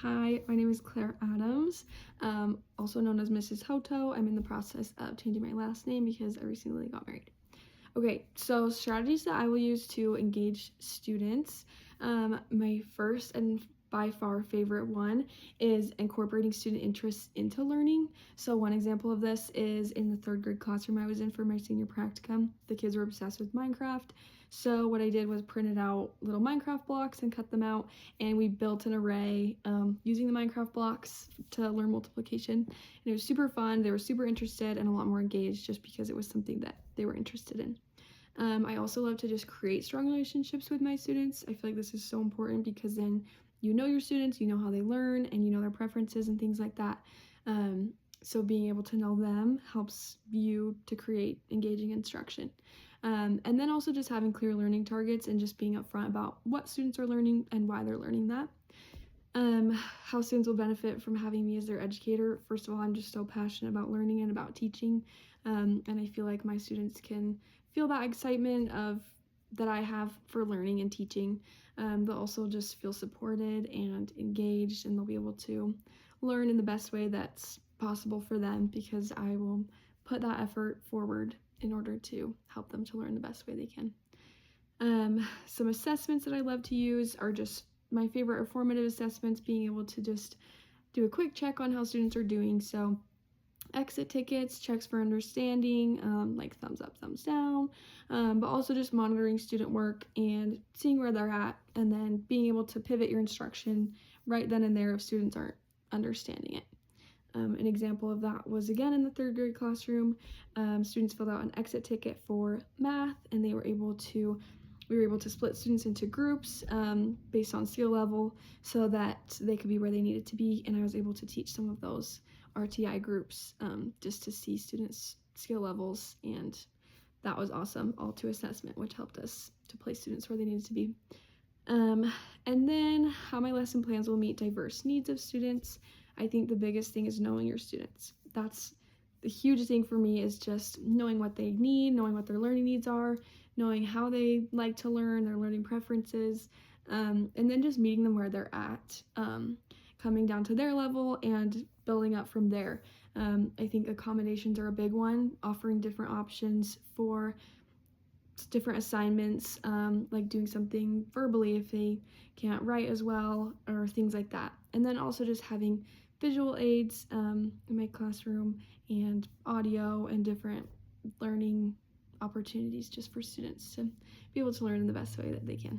Hi, my name is Claire Adams, also known as Mrs. Hoto. I'm in the process of changing my last name because I recently got married. Okay, so strategies that I will use to engage students. My first and by far favorite one is incorporating student interests into learning. So one example of this is in the third grade classroom I was in for my senior practicum. The kids were obsessed with Minecraft. So what I did was printed out little Minecraft blocks and cut them out, and we built an array using the Minecraft blocks to learn multiplication. And it was super fun. They were super interested and a lot more engaged just because it was something that they were interested in. I also love to just create strong relationships with my students. I feel like this is so important because then you know your students, you know how they learn, and you know their preferences and things like that. So being able to know them helps you to create engaging instruction. And then also just having clear learning targets and just being upfront about what students are learning and why they're learning that. How students will benefit from having me as their educator. First of all, I'm just so passionate about learning and about teaching, and I feel like my students can feel that excitement of that I have for learning and teaching. They'll also just feel supported and engaged, and they'll be able to learn in the best way that's possible for them because I will put that effort forward in order to help them to learn the best way they can. Some assessments that I love to use are just my favorite are formative assessments, being able to just do a quick check on how students are doing. So exit tickets, checks for understanding, like thumbs up, thumbs down, but also just monitoring student work and seeing where they're at, and then being able to pivot your instruction right then and there if students aren't understanding it. An example of that was again in the third grade classroom. Students filled out an exit ticket for math, and we were able to split students into groups based on skill level so that they could be where they needed to be, and I was able to teach some of those RTI groups just to see students' skill levels, and that was awesome, all to assessment, which helped us to place students where they needed to be. And then how my lesson plans will meet diverse needs of students. I think the biggest thing is knowing your students. That's the huge thing for me, is just knowing what they need, knowing what their learning needs are, knowing how they like to learn, their learning preferences, and then just meeting them where they're at, coming down to their level and building up from there. I think accommodations are a big one, offering different options for different assignments, like doing something verbally if they can't write as well, or things like that. And then also just having visual aids in my classroom, and audio and different learning opportunities just for students to be able to learn in the best way that they can.